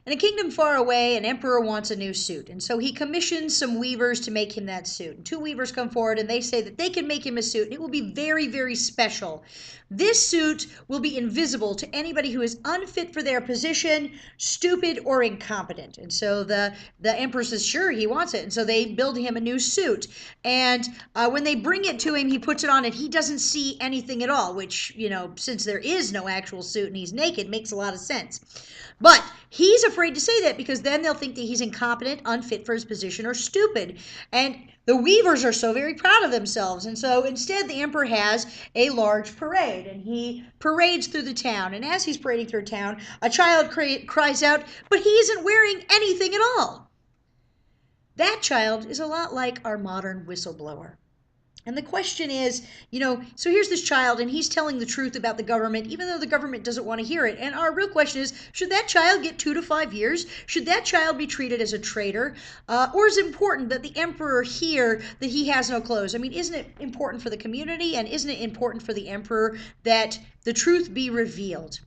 In a kingdom far away, an emperor wants a new suit, and so he commissions some weavers to make him that suit. And two weavers come forward and they say that they can make him a suit, and it will be very, very special. This suit will be invisible to anybody who is unfit for their position, stupid, or incompetent. And so the emperor says, sure, he wants it. And so they build him a new suit. And when they bring it to him, he puts it on and he doesn't see anything at all, which, since there is no actual suit and he's naked, makes a lot of sense. But he's afraid to say that because then they'll think that he's incompetent, unfit for his position, or stupid. And the weavers are so very proud of themselves. And so instead, the emperor has a large parade, and he parades through the town. And as he's parading through town, a child cries out, but he isn't wearing anything at all. That child is a lot like our modern whistleblower. And the question is, so here's this child and he's telling the truth about the government, even though the government doesn't want to hear it. And our real question is, should that child get 2 to 5 years? Should that child be treated as a traitor? Or is it important that the emperor hear that he has no clothes? I mean, isn't it important for the community, and isn't it important for the emperor that the truth be revealed?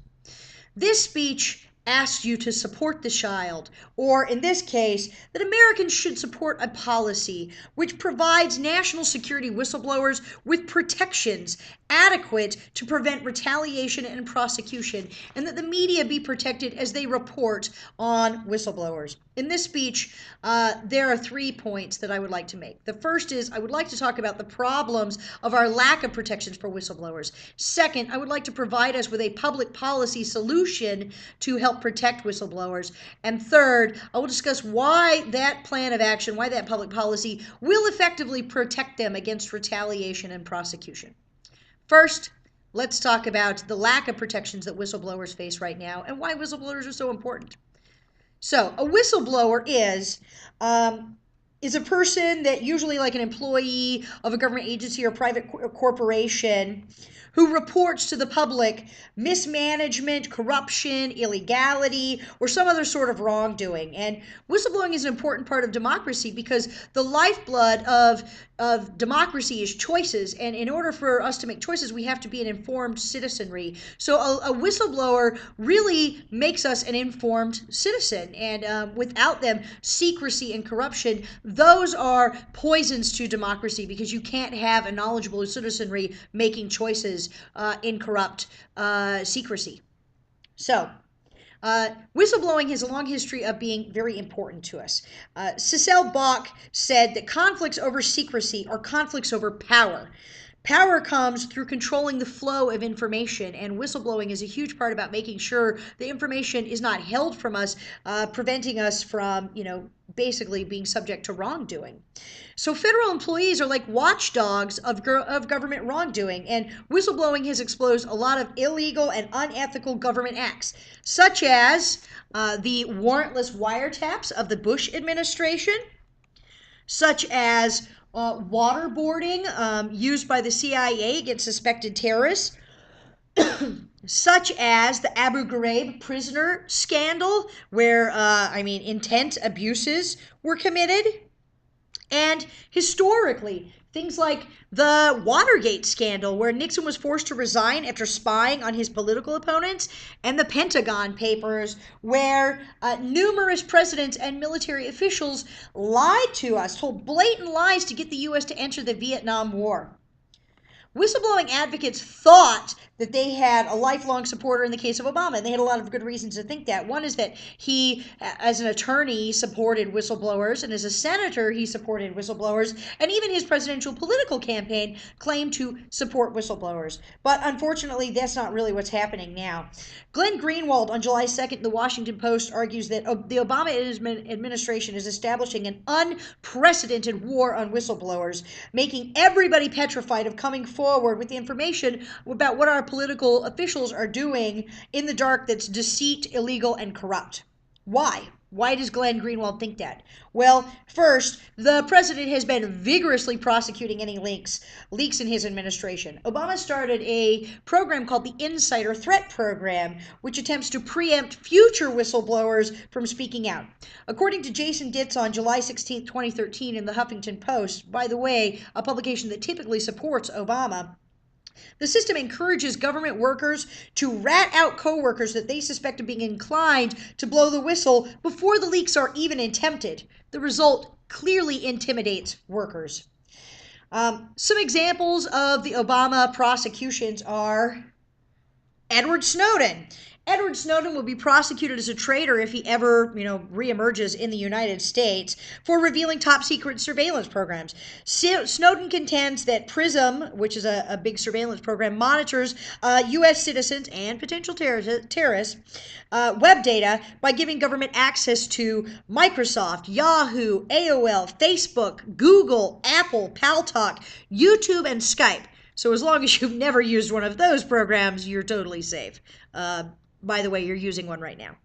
This speech asks you to support the child, or in this case, that Americans should support a policy which provides national security whistleblowers with protections adequate to prevent retaliation and prosecution, and that the media be protected as they report on whistleblowers. In this speech, there are 3 points that I would like to make. The first is I would like to talk about the problems of our lack of protections for whistleblowers. Second, I would like to provide us with a public policy solution to help protect whistleblowers. And third, I will discuss why that plan of action, why that public policy will effectively protect them against retaliation and prosecution. First, let's talk about the lack of protections that whistleblowers face right now and why whistleblowers are so important. So, a whistleblower is a person that usually like an employee of a government agency or private corporation who reports to the public mismanagement, corruption, illegality, or some other sort of wrongdoing. And whistleblowing is an important part of democracy because the lifeblood of democracy is choices. And in order for us to make choices, we have to be an informed citizenry. So a whistleblower really makes us an informed citizen. And without them, secrecy and corruption, those are poisons to democracy because you can't have a knowledgeable citizenry making choices in corrupt secrecy. So, whistleblowing has a long history of being very important to us. Cecil Bach said that conflicts over secrecy are conflicts over power. Power comes through controlling the flow of information, and whistleblowing is a huge part about making sure the information is not held from us, preventing us from, basically being subject to wrongdoing. So federal employees are like watchdogs of government wrongdoing, and whistleblowing has exposed a lot of illegal and unethical government acts, such as the warrantless wiretaps of the Bush administration, such as waterboarding used by the CIA against suspected terrorists, such as the Abu Ghraib prisoner scandal, where, intent abuses were committed. And historically, things like the Watergate scandal, where Nixon was forced to resign after spying on his political opponents, and the Pentagon Papers, where numerous presidents and military officials lied to us, told blatant lies to get the U.S. to enter the Vietnam War. Whistleblowing advocates thought that they had a lifelong supporter in the case of Obama, and they had a lot of good reasons to think that. One is that he, as an attorney, supported whistleblowers, and as a senator, he supported whistleblowers, and even his presidential political campaign claimed to support whistleblowers. But unfortunately, that's not really what's happening now. Glenn Greenwald on July 2nd, the Washington Post argues that the Obama administration is establishing an unprecedented war on whistleblowers, making everybody petrified of coming forward with the information about what our political officials are doing in the dark that's deceit, illegal, and corrupt. Why? Why does Glenn Greenwald think that? Well, first, the president has been vigorously prosecuting any leaks in his administration. Obama started a program called the Insider Threat Program, which attempts to preempt future whistleblowers from speaking out. According to Jason Ditz on July 16, 2013 in the Huffington Post, by the way, a publication that typically supports Obama, The system encourages government workers to rat out coworkers that they suspect of being inclined to blow the whistle before the leaks are even attempted. The result clearly intimidates workers. Some examples of the Obama prosecutions are Edward Snowden. Edward Snowden will be prosecuted as a traitor if he ever, reemerges in the United States for revealing top secret surveillance programs. Snowden contends that PRISM, which is a big surveillance program, monitors U.S. citizens and potential terrorists' web data by giving government access to Microsoft, Yahoo, AOL, Facebook, Google, Apple, Paltalk, YouTube, and Skype. So as long as you've never used one of those programs, you're totally safe. By the way, you're using one right now.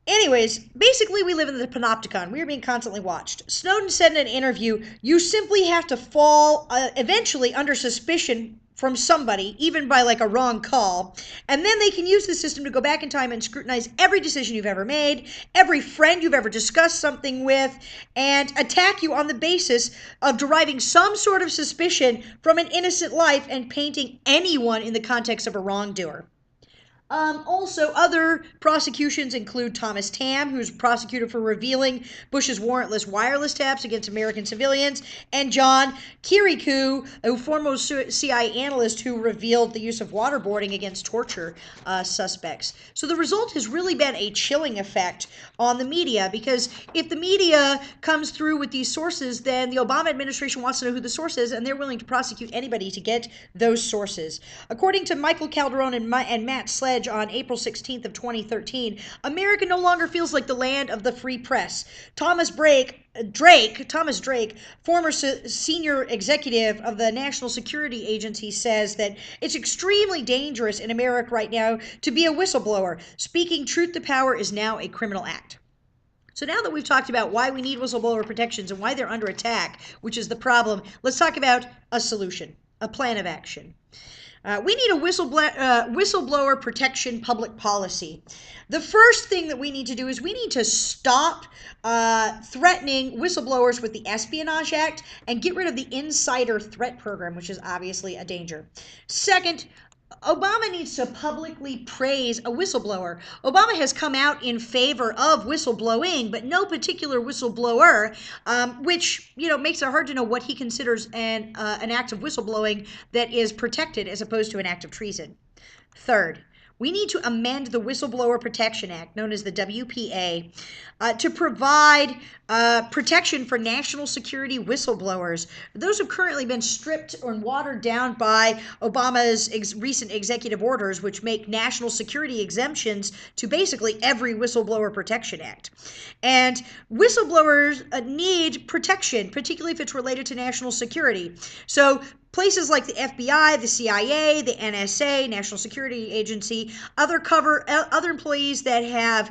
Anyways, basically we live in the panopticon. We are being constantly watched. Snowden said in an interview, you simply have to fall eventually under suspicion from somebody, even by like a wrong call, and then they can use the system to go back in time and scrutinize every decision you've ever made, every friend you've ever discussed something with, and attack you on the basis of deriving some sort of suspicion from an innocent life and painting anyone in the context of a wrongdoer. Also, other prosecutions include Thomas Tam, who's prosecuted for revealing Bush's warrantless wireless taps against American civilians, and John Kirikou, a former CIA analyst who revealed the use of waterboarding against torture suspects. So the result has really been a chilling effect on the media, because if the media comes through with these sources, then the Obama administration wants to know who the source is, and they're willing to prosecute anybody to get those sources. According to Michael Calderon and Matt Sledge on April 16th of 2013, America no longer feels like the land of the free press. Thomas Drake, former senior executive of the National Security Agency, says that it's extremely dangerous in America right now to be a whistleblower. Speaking truth to power is now a criminal act. So now that we've talked about why we need whistleblower protections and why they're under attack, which is the problem, let's talk about a solution, a plan of action. We need a whistleblower protection public policy. The first thing that we need to do is we need to stop threatening whistleblowers with the Espionage Act and get rid of the insider threat program, which is obviously a danger. Second, Obama needs to publicly praise a whistleblower. Obama has come out in favor of whistleblowing, but no particular whistleblower, which makes it hard to know what he considers an act of whistleblowing that is protected as opposed to an act of treason. Third, we need to amend the Whistleblower Protection Act, known as the WPA, to provide protection for national security whistleblowers. Those have currently been stripped or watered down by Obama's recent executive orders, which make national security exemptions to basically every Whistleblower Protection Act. And whistleblowers need protection, particularly if it's related to national security. So places like the FBI, the CIA, the NSA, National Security Agency, other employees that have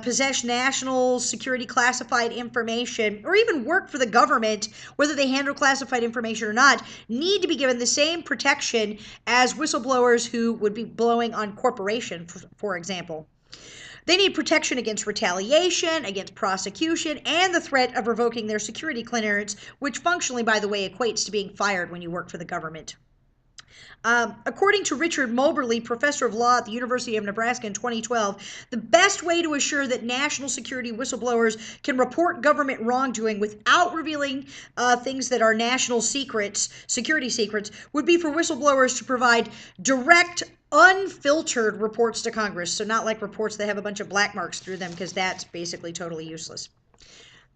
possessed national security classified information, or even work for the government, whether they handle classified information or not, need to be given the same protection as whistleblowers who would be blowing on corporations, for example. They need protection against retaliation, against prosecution, and the threat of revoking their security clearance, which functionally, by the way, equates to being fired when you work for the government. According to Richard Moberly, professor of law at the University of Nebraska in 2012, the best way to assure that national security whistleblowers can report government wrongdoing without revealing things that are national secrets, security secrets, would be for whistleblowers to provide direct, unfiltered reports to Congress. So not like reports that have a bunch of black marks through them, because that's basically totally useless.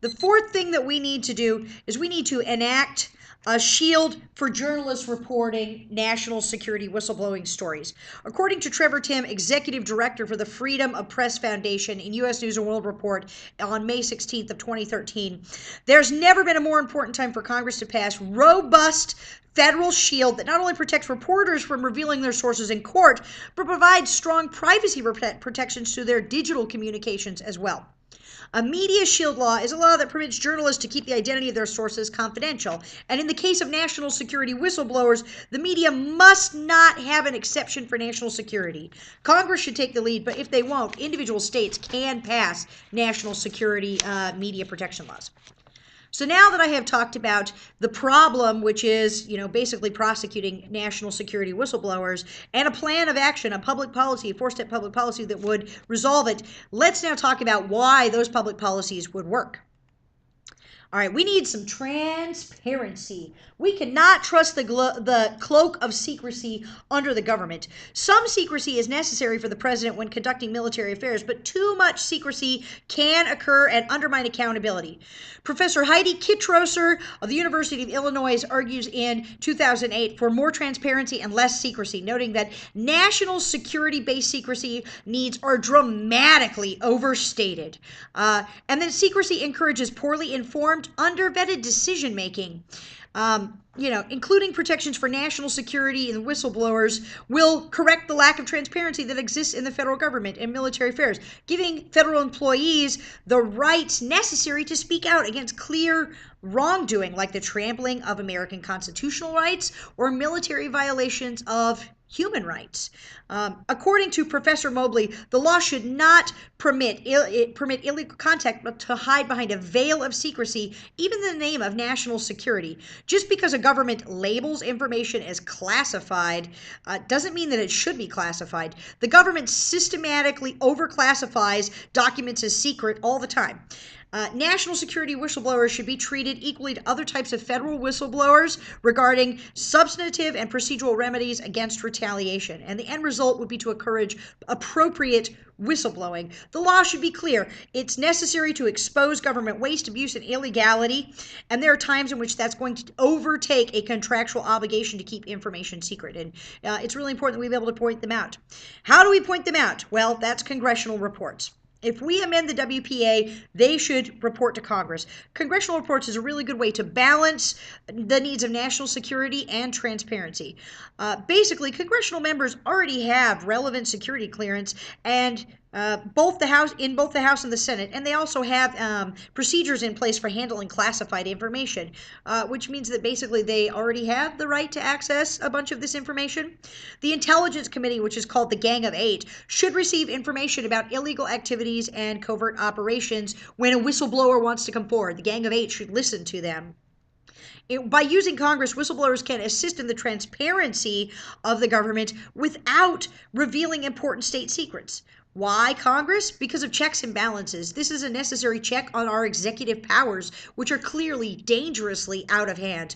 The fourth thing that we need to do is we need to enact a shield for journalists reporting national security whistleblowing stories. According to Trevor Timm, executive director for the Freedom of Press Foundation in U.S. News & World Report on May 16th of 2013, there's never been a more important time for Congress to pass robust federal shield that not only protects reporters from revealing their sources in court, but provides strong privacy protections to their digital communications as well. A media shield law is a law that permits journalists to keep the identity of their sources confidential. And in the case of national security whistleblowers, the media must not have an exception for national security. Congress should take the lead, but if they won't, individual states can pass national security media protection laws. So now that I have talked about the problem, which is, basically prosecuting national security whistleblowers, and a plan of action, a public policy, a four-step public policy that would resolve it, let's now talk about why those public policies would work. All right, we need some transparency. We cannot trust the cloak of secrecy under the government. Some secrecy is necessary for the president when conducting military affairs, but too much secrecy can occur and undermine accountability. Professor Heidi Kitrosser of the University of Illinois argues in 2008 for more transparency and less secrecy, noting that national security-based secrecy needs are dramatically overstated. And then secrecy encourages poorly informed, under-vetted decision-making. Including protections for national security and whistleblowers will correct the lack of transparency that exists in the federal government and military affairs, giving federal employees the rights necessary to speak out against clear wrongdoing, like the trampling of American constitutional rights or military violations of human rights. According to Professor Mobley, the law should not permit illegal contact, but to hide behind a veil of secrecy, even in the name of national security. Just because a government labels information as classified doesn't mean that it should be classified. The government systematically overclassifies documents as secret all the time. National security whistleblowers should be treated equally to other types of federal whistleblowers regarding substantive and procedural remedies against retaliation. And the end result would be to encourage appropriate whistleblowing. The law should be clear. It's necessary to expose government waste, abuse, and illegality, and there are times in which that's going to overtake a contractual obligation to keep information secret. And it's really important that we be able to point them out. How do we point them out? Well, that's congressional reports. If we amend the WPA, they should report to Congress. Congressional reports is a really good way to balance the needs of national security and transparency. Basically, congressional members already have relevant security clearance and both the House and the Senate, and they also have procedures in place for handling classified information, which means that basically they already have the right to access a bunch of this information. The Intelligence Committee, which is called the Gang of Eight, should receive information about illegal activities and covert operations when a whistleblower wants to come forward. The Gang of Eight should listen to them. By using Congress, whistleblowers can assist in the transparency of the government without revealing important state secrets. Why Congress? Because of checks and balances. This is a necessary check on our executive powers, which are clearly dangerously out of hand.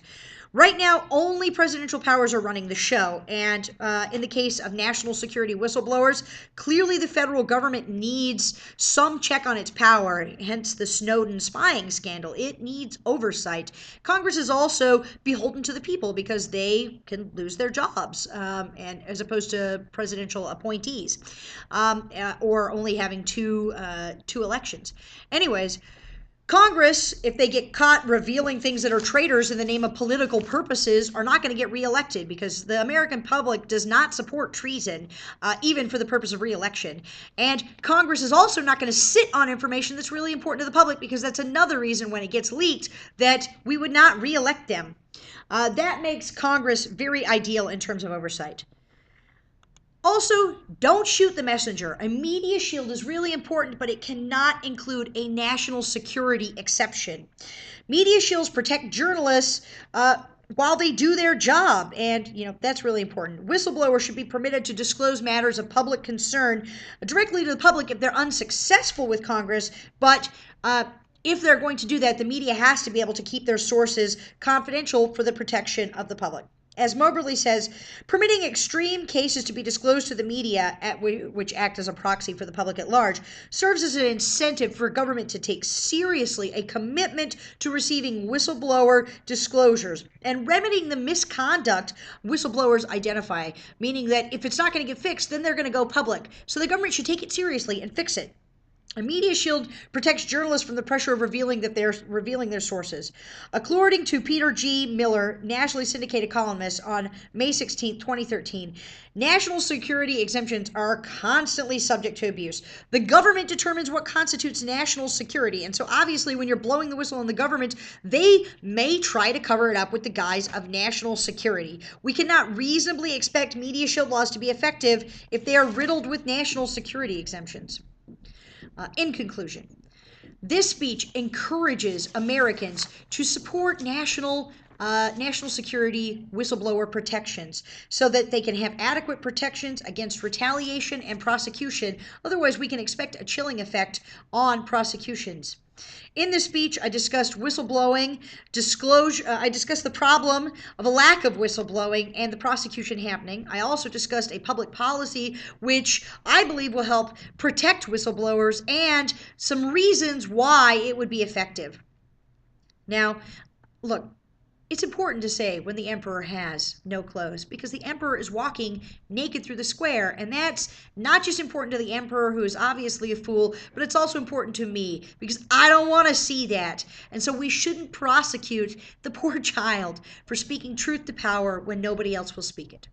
Right now, only presidential powers are running the show, and in the case of national security whistleblowers, clearly the federal government needs some check on its power, hence the Snowden spying scandal. It needs oversight. Congress is also beholden to the people because they can lose their jobs, and as opposed to presidential appointees, or only having two elections. Anyways, Congress, if they get caught revealing things that are traitors in the name of political purposes, are not going to get reelected because the American public does not support treason, even for the purpose of reelection. And Congress is also not going to sit on information that's really important to the public because that's another reason when it gets leaked that we would not reelect them. That makes Congress very ideal in terms of oversight. Also, don't shoot the messenger. A media shield is really important, but it cannot include a national security exception. Media shields protect journalists while they do their job, and that's really important. Whistleblowers should be permitted to disclose matters of public concern directly to the public if they're unsuccessful with Congress, but if they're going to do that, the media has to be able to keep their sources confidential for the protection of the public. As Moberly says, permitting extreme cases to be disclosed to the media, which act as a proxy for the public at large, serves as an incentive for government to take seriously a commitment to receiving whistleblower disclosures and remedying the misconduct whistleblowers identify, meaning that if it's not going to get fixed, then they're going to go public. So the government should take it seriously and fix it. A media shield protects journalists from the pressure of revealing their sources. According to Peter G. Miller, nationally syndicated columnist, on May 16, 2013, national security exemptions are constantly subject to abuse. The government determines what constitutes national security, and so obviously when you're blowing the whistle on the government, they may try to cover it up with the guise of national security. We cannot reasonably expect media shield laws to be effective if they are riddled with national security exemptions. In conclusion, This speech encourages Americans to support national security whistleblower protections so that they can have adequate protections against retaliation and prosecution. Otherwise, we can expect a chilling effect on prosecutions. In this speech, I discussed whistleblowing, I discussed the problem of a lack of whistleblowing and the prosecution happening. I also discussed a public policy which I believe will help protect whistleblowers and some reasons why it would be effective. Now, look, it's important to say when the emperor has no clothes, because the emperor is walking naked through the square, and that's not just important to the emperor, who is obviously a fool, but it's also important to me, because I don't want to see that. And so we shouldn't prosecute the poor child for speaking truth to power when nobody else will speak it.